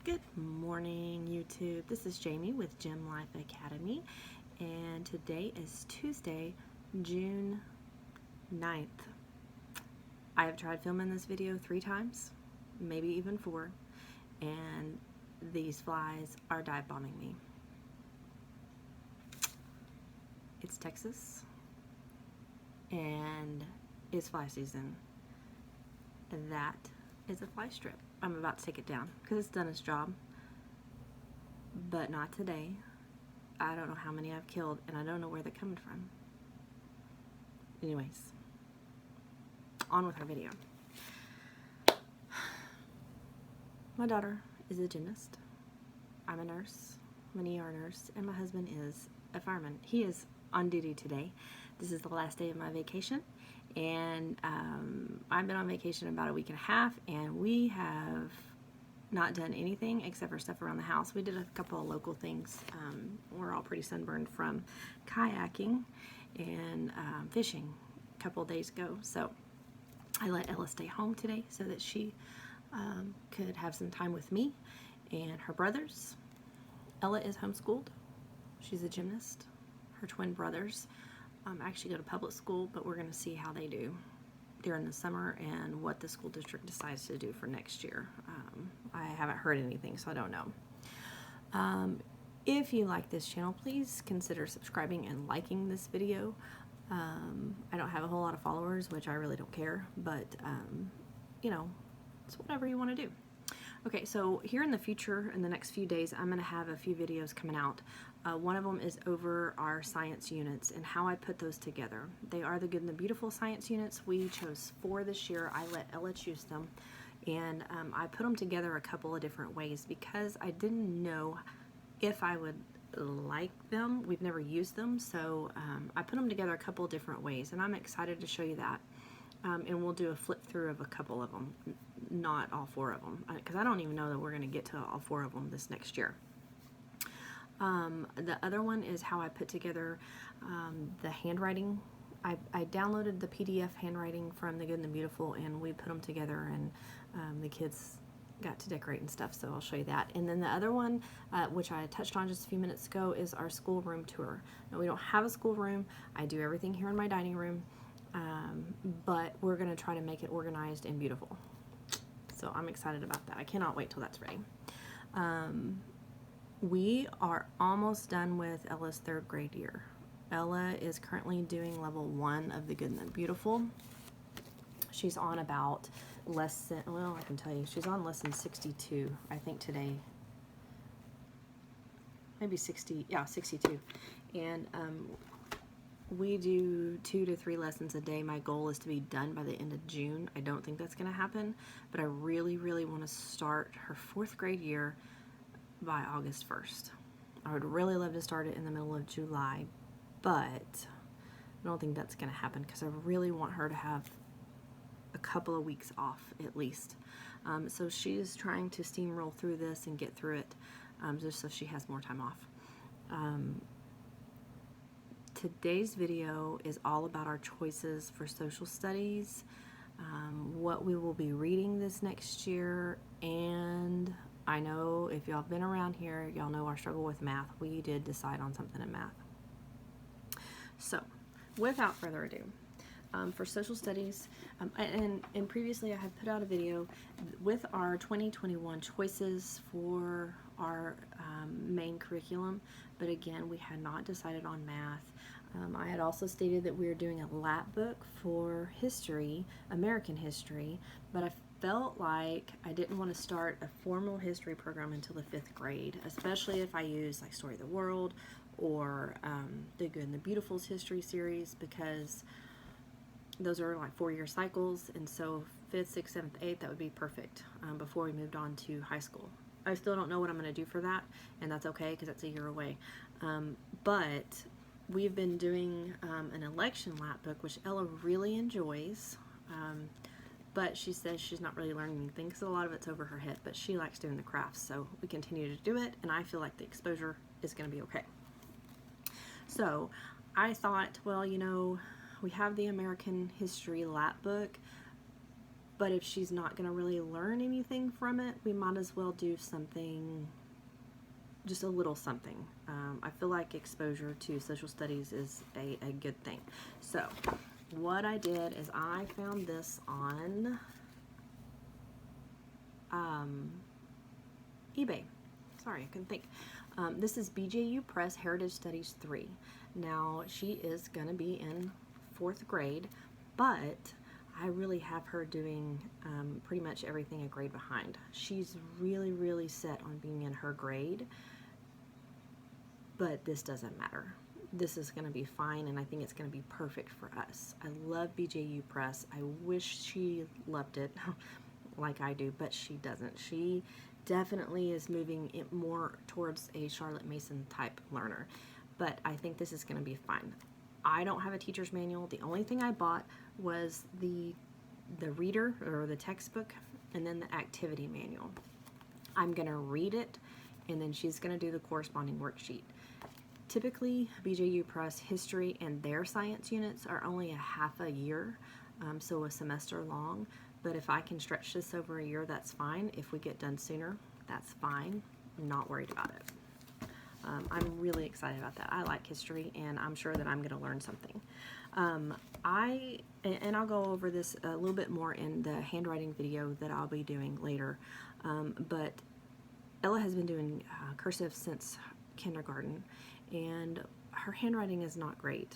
Good morning, YouTube. This is Jamie with Gym Life Academy, and today is Tuesday, June 9th. I have tried filming this video 3 times, maybe even 4, and these flies are dive bombing me. It's Texas, and it's fly season. That is a fly strip. I'm about to take it down because it's done its job, but not today. I don't know how many I've killed, and I don't know where they're coming from. Anyways, on with our video. My daughter is a gymnast. I'm a nurse. I'm an ER nurse, and my husband is a fireman. He is on duty today. This is the last day of my vacation, and I've been on vacation about a week and a half, and we have not done anything except for stuff around the house. We did a couple of local things. We're all pretty sunburned from kayaking and fishing a couple of days ago, so I let Ella stay home today so that she could have some time with me and her brothers. Ella is homeschooled. She's a gymnast. Her twin brothers actually go to public school, but we're going to see how they do during the summer and what the school district decides to do for next year. I haven't heard anything, so I don't know. If you like this channel, please consider subscribing and liking this video. I don't have a whole lot of followers, which I really don't care, but you know, it's whatever you want to do. Okay, so here in the future, in the next few days, I'm going to have a few videos coming out. One of them is over our science units and how I put those together. They are the Good and the Beautiful science units. We chose 4 this year. I let Ella choose them, and I put them together a couple of different ways because I didn't know if I would like them. We've never used them, so I put them together a couple of different ways, and I'm excited to show you that. And we'll do a flip through of a couple of them, not all 4 of them, because I don't even know that we're going to get to all 4 of them this next year. The other one is how I put together the handwriting. I downloaded the PDF handwriting from the Good and the Beautiful, and we put them together, and the kids got to decorate and stuff, so I'll show you that. And then the other one, which I touched on just a few minutes ago, is our schoolroom tour. Now, we don't have a schoolroom. I do everything here in my dining room. But we're going to try to make it organized and beautiful. So I'm excited about that. I cannot wait till that's ready. We are almost done with Ella's 3rd grade year. Ella is currently doing level 1 of the Good and the Beautiful. She's on about lesson, well, I can tell you, she's on lesson 62, I think today. Maybe 60, yeah, 62. And we do 2 to 3 lessons a day. My goal is to be done by the end of June. I don't think that's going to happen, but I really, really want to start her 4th grade year by August 1st. I would really love to start it in the middle of July, but I don't think that's going to happen because I really want her to have a couple of weeks off at least. So she's trying to steamroll through this and get through it just so she has more time off. Today's video is all about our choices for social studies, what we will be reading this next year, and I know if y'all have been around here, y'all know our struggle with math. We did decide on something in math. So, without further ado, for social studies, and previously I had put out a video with our 2021 choices for our main curriculum, but again, we had not decided on math. I had also stated that we were doing a lap book for history, American history, but I felt like I didn't want to start a formal history program until the 5th grade, especially if I use like Story of the World or the Good and the Beautiful's history series, because those are like 4-year cycles, and so 5th, 6th, 7th, 8th, that would be perfect before we moved on to high school. I still don't know what I'm going to do for that, and that's okay because that's a year away. But we've been doing an election lap book, which Ella really enjoys, but she says she's not really learning anything because a lot of it's over her head, but she likes doing the crafts, so we continue to do it, and I feel like the exposure is going to be okay. So I thought, well, you know, we have the American history lap book. But if she's not going to really learn anything from it, we might as well do something, just a little something. I feel like exposure to social studies is a good thing. So what I did is I found this on eBay. Sorry, I couldn't think. This is BJU Press Heritage Studies 3. Now, she is going to be in 4th grade, but I really have her doing pretty much everything a grade behind. She's really, really set on being in her grade, but this doesn't matter. This is going to be fine, and I think it's going to be perfect for us. I love BJU Press. I wish she loved it like I do, but she doesn't. She definitely is moving it more towards a Charlotte Mason type learner, but I think this is going to be fine. I don't have a teacher's manual. The only thing I bought was the reader or the textbook, and then the activity manual. I'm going to read it, and then she's going to do the corresponding worksheet. Typically, BJU Press history and their science units are only a half a year, so a semester long. But if I can stretch this over a year, that's fine. If we get done sooner, that's fine. I'm not worried about it. I'm really excited about that. I like history, and I'm sure that I'm going to learn something. I'll go over this a little bit more in the handwriting video that I'll be doing later. But Ella has been doing cursive since kindergarten, and her handwriting is not great.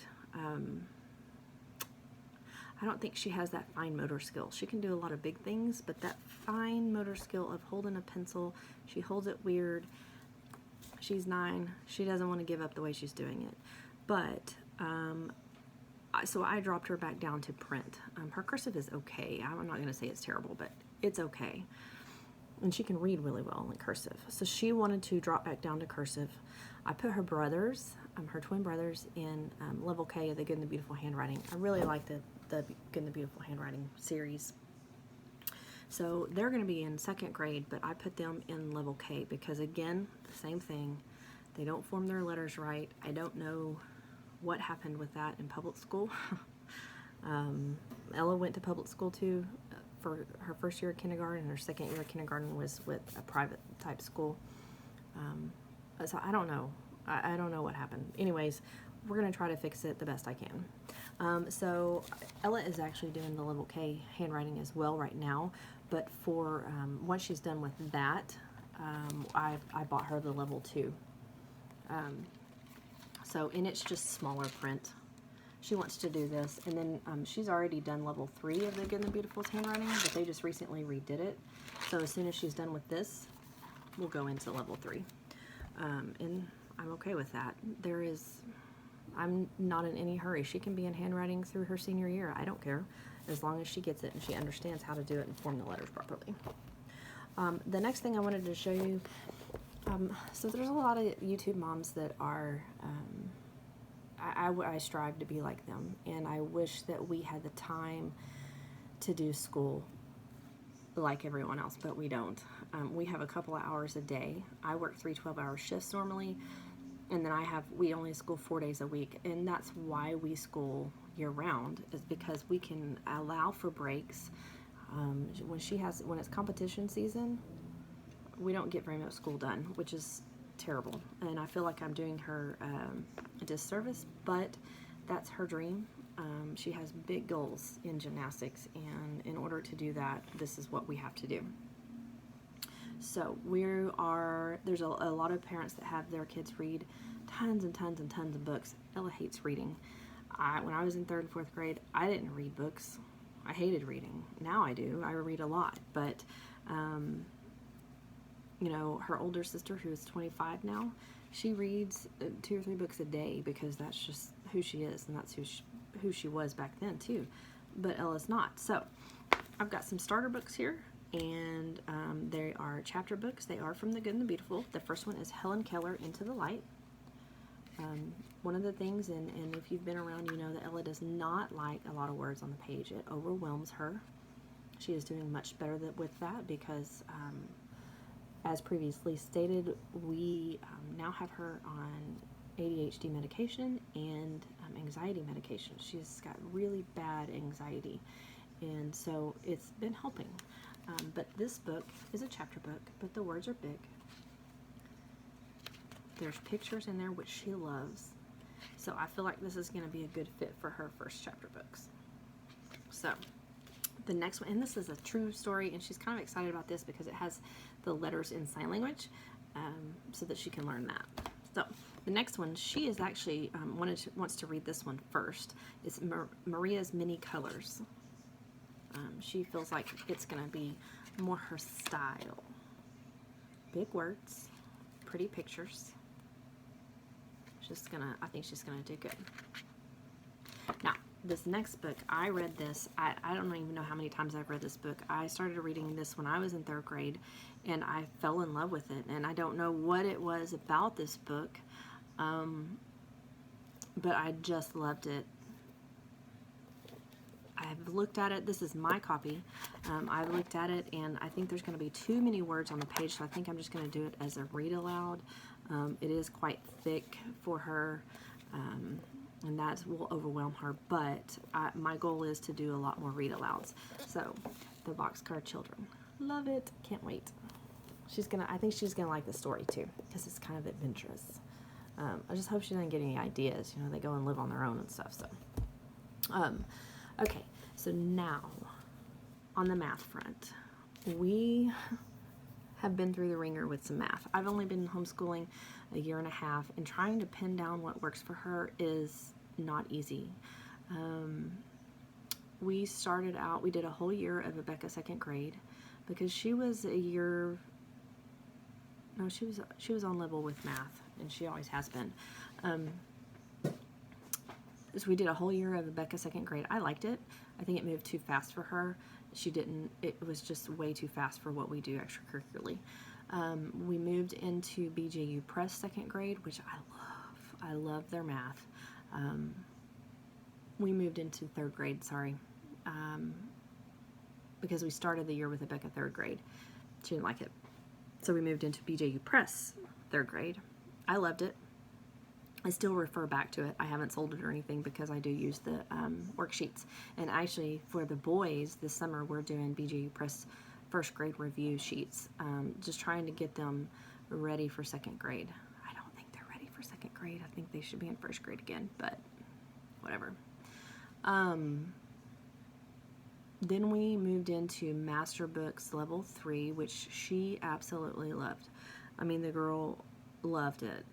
I don't think she has that fine motor skill. She can do a lot of big things, but that fine motor skill of holding a pencil, she holds it weird. She's 9. She doesn't want to give up the way she's doing it. But, so I dropped her back down to print. Her cursive is okay. I'm not going to say it's terrible, but it's okay. And she can read really well in cursive. So she wanted to drop back down to cursive. I put her brothers, her twin brothers, in level K of the Good and the Beautiful Handwriting. I really like the Good and the Beautiful Handwriting series. So they're going to be in 2nd grade, but I put them in level K because, again, the same thing. They don't form their letters right. I don't know what happened with that in public school. Ella went to public school too for her 1st year of kindergarten, and her 2nd year of kindergarten was with a private type school. So I don't know. I don't know what happened. Anyways, we're going to try to fix it the best I can. So Ella is actually doing the level K handwriting as well right now, but for once she's done with that, I bought her the level 2. And it's just smaller print. She wants to do this, and then she's already done level 3 of the Good and the Beautiful's handwriting, but they just recently redid it. So as soon as she's done with this, we'll go into level 3. And I'm okay with that. I'm not in any hurry. She can be in handwriting through her senior year. I don't care, as long as she gets it and she understands how to do it and form the letters properly. The next thing I wanted to show you, so there's a lot of YouTube moms that are, I strive to be like them, and I wish that we had the time to do school like everyone else, but we don't. We have a couple of hours a day. I work 3 12-hour shifts normally, and then we only school 4 days a week, and that's why we school year-round, is because we can allow for breaks. When it's competition season, we don't get very much school done, which is terrible, and I feel like I'm doing her a disservice, but that's her dream. She has big goals in gymnastics, and in order to do that, this is what we have to do. So there's a lot of parents that have their kids read tons and tons and tons of books. Ella hates reading. When I was in 3rd and 4th grade, I didn't read books. I hated reading. Now I do. I read a lot, but her older sister, who is 25 now, she reads 2 or 3 books a day because that's just who she is, and that's who she was back then too. But Ella's not. So I've got some starter books here, and they are chapter books. They are from the Good and the Beautiful. The first one is Helen Keller, Into the Light. One of the things, and if you've been around, you know that Ella does not like a lot of words on the page. It overwhelms her. She is doing much better with that because, as previously stated, we now have her on ADHD medication and anxiety medication. She's got really bad anxiety, and so it's been helping. But this book is a chapter book, but the words are big. There's pictures in there, which she loves. So I feel like this is going to be a good fit for her first chapter books. So the next one, and this is a true story, and she's kind of excited about this because it has the letters in sign language, so that she can learn that. So the next one, she is actually wants to read this one first. It's Maria's Many Colors. She feels like it's going to be more her style. Big words, pretty pictures. I think she's gonna do good. Now, this next book, I read this, I don't even know how many times I've read this book. I started reading this when I was in 3rd grade, and I fell in love with it. And I don't know what it was about this book, but I just loved it. I've looked at it. This is my copy. I've looked at it, and I think there's going to be too many words on the page, so I think I'm just going to do it as a read aloud. It is quite thick for her, and that will overwhelm her, but my goal is to do a lot more read alouds. So, the Boxcar Children. Love it. Can't wait. I think she's going to like the story too, because it's kind of adventurous. I just hope she doesn't get any ideas. You know, they go and live on their own and stuff, so. Okay, so now, on the math front, we have been through the ringer with some math. I've only been homeschooling a year and a half, and trying to pin down what works for her is not easy. We started out, we did a whole year of Rebecca 2nd grade, because she was she was on level with math, and she always has been. So we did a whole year of Rebecca 2nd grade. I liked it. I think it moved too fast for her. It was just way too fast for what we do extracurricularly. We moved into BJU Press 2nd grade, which I love their math. We moved into 3rd grade, because we started the year with Rebecca 3rd grade. She didn't like it. So we moved into BJU Press 3rd grade. I loved it. I still refer back to it. I haven't sold it or anything because I do use the worksheets. And actually, for the boys this summer, we're doing BJU Press 1st grade review sheets, just trying to get them ready for 2nd grade. I don't think they're ready for 2nd grade. I think they should be in 1st grade again, but whatever. Then we moved into Master Books Level 3, which she absolutely loved. I mean, the girl loved it,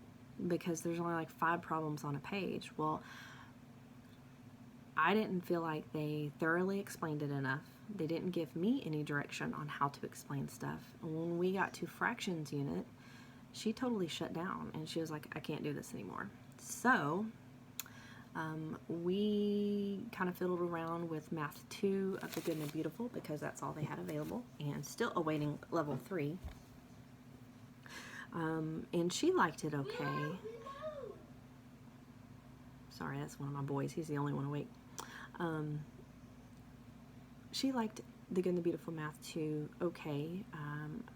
because there's only like 5 problems on a page. Well, I didn't feel like they thoroughly explained it enough. They didn't give me any direction on how to explain stuff. And when we got to fractions unit, she totally shut down, and she was like, I can't do this anymore. So we kind of fiddled around with Math 2 of the Good and the Beautiful, because that's all they had available, and still awaiting Level 3. And she liked it okay. Sorry, that's one of my boys. He's the only one awake. She liked the Good and the Beautiful Math 2 okay.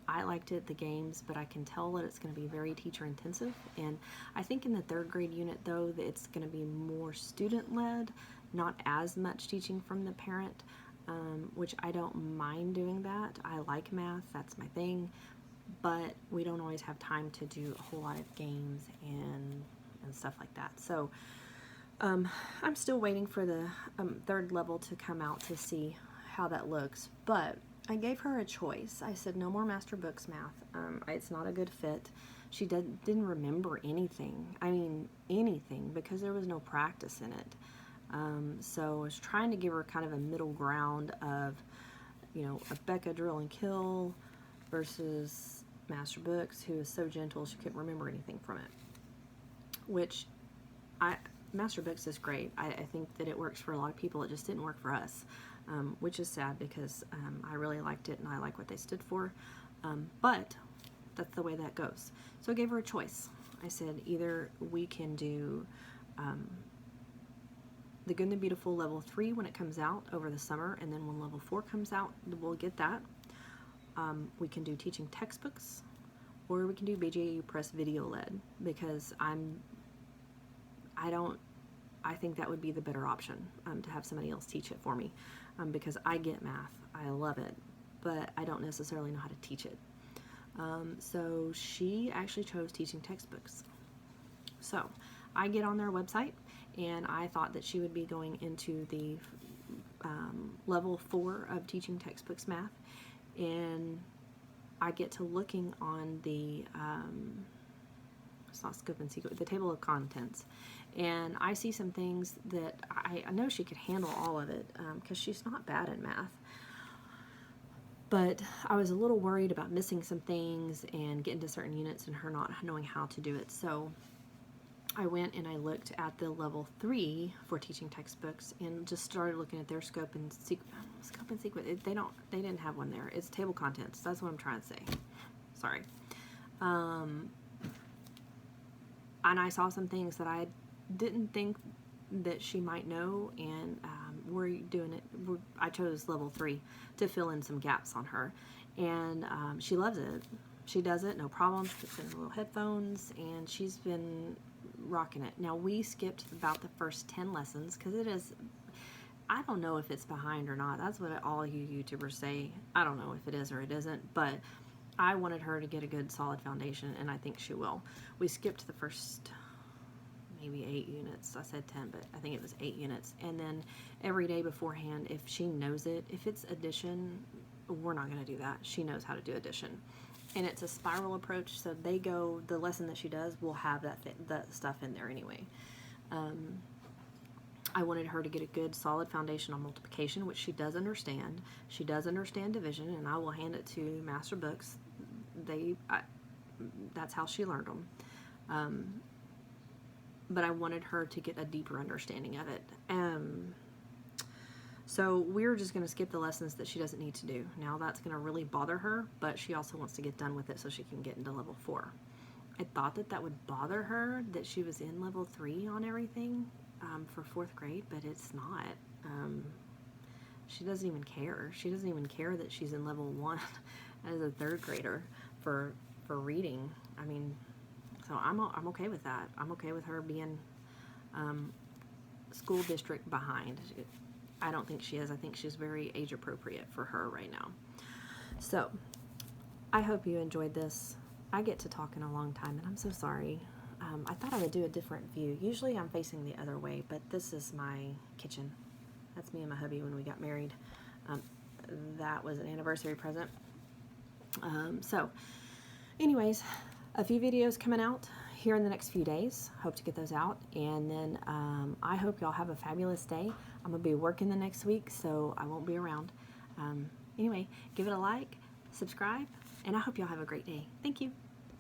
I liked it, the games, but I can tell that it's going to be very teacher intensive. And I think in the 3rd grade unit, though, that it's going to be more student-led, not as much teaching from the parent, which I don't mind doing that. I like math. That's my thing. But we don't always have time to do a whole lot of games and stuff like that. So I'm still waiting for the 3rd level to come out to see how that looks. But I gave her a choice. I said, no more Master Books math. It's not a good fit. She didn't remember anything. I mean, anything, because there was no practice in it. So I was trying to give her kind of a middle ground of, a Becca Drill and Kill versus Master Books, who is so gentle she couldn't remember anything from it. Which, Master Books is great. I think that it works for a lot of people. It just didn't work for us, which is sad, because I really liked it and I like what they stood for. But that's the way that goes. So I gave her a choice. I said, either we can do the Good and the Beautiful Level 3 when it comes out over the summer, and then when Level 4 comes out, we'll get that. We can do teaching textbooks, or we can do BJU Press video led, because I think that would be the better option, to have somebody else teach it for me, because I get math, I love it, but I don't necessarily know how to teach it. So she actually chose teaching textbooks. So I get on their website, and I thought that she would be going into the level 4 of teaching textbooks math, and I get to looking on the it's not scope and sequence, the table of contents, and I see some things that I know she could handle all of it, because she's not bad at math. But I was a little worried about missing some things and getting to certain units and her not knowing how to do it. So I went and I looked at the level 3 for teaching textbooks and just started looking at their scope and sequence. They didn't have one there. It's table contents. That's what I'm trying to say. Sorry. And I saw some things that I didn't think that she might know, and we're doing it. I chose level 3 to fill in some gaps on her, and she loves it. She does it, no problem. She puts in her little headphones, and she's been rocking it. Now, we skipped about the first 10 lessons because it is, I don't know if it's behind or not. That's what all you YouTubers say. I don't know if it is or it isn't, but I wanted her to get a good solid foundation, and I think she will. We skipped the first maybe 8 units. I said 10, but I think it was 8 units. And then every day beforehand, if she knows it, if it's addition, we're not going to do that. She knows how to do addition. And it's a spiral approach, so the lesson that she does will have that stuff in there anyway. I wanted her to get a good solid foundation on multiplication, which she does understand. She does understand division, and I will hand it to Master Books. That's how she learned them. But I wanted her to get a deeper understanding of it. So we're just going to skip the lessons that she doesn't need to do. Now that's going to really bother her, but she also wants to get done with it so she can get into level 4. I thought that would bother her, that she was in level 3 on everything for 4th grade, but it's not. She doesn't even care. She doesn't even care that she's in level 1 as a 3rd grader for reading. I mean, so I'm okay with that. I'm okay with her being school district behind. I don't think she is. I think she's very age appropriate for her right now. So I hope you enjoyed this. I get to talk in a long time, and I'm so sorry. I thought I would do a different view. Usually I'm facing the other way, but this is my kitchen. That's me and my hubby when we got married. That was an anniversary present. So anyways, a few videos coming out here in the next few days. Hope to get those out. And then I hope y'all have a fabulous day. I'm going to be working the next week, so I won't be around. Anyway, give it a like, subscribe, and I hope y'all have a great day. Thank you.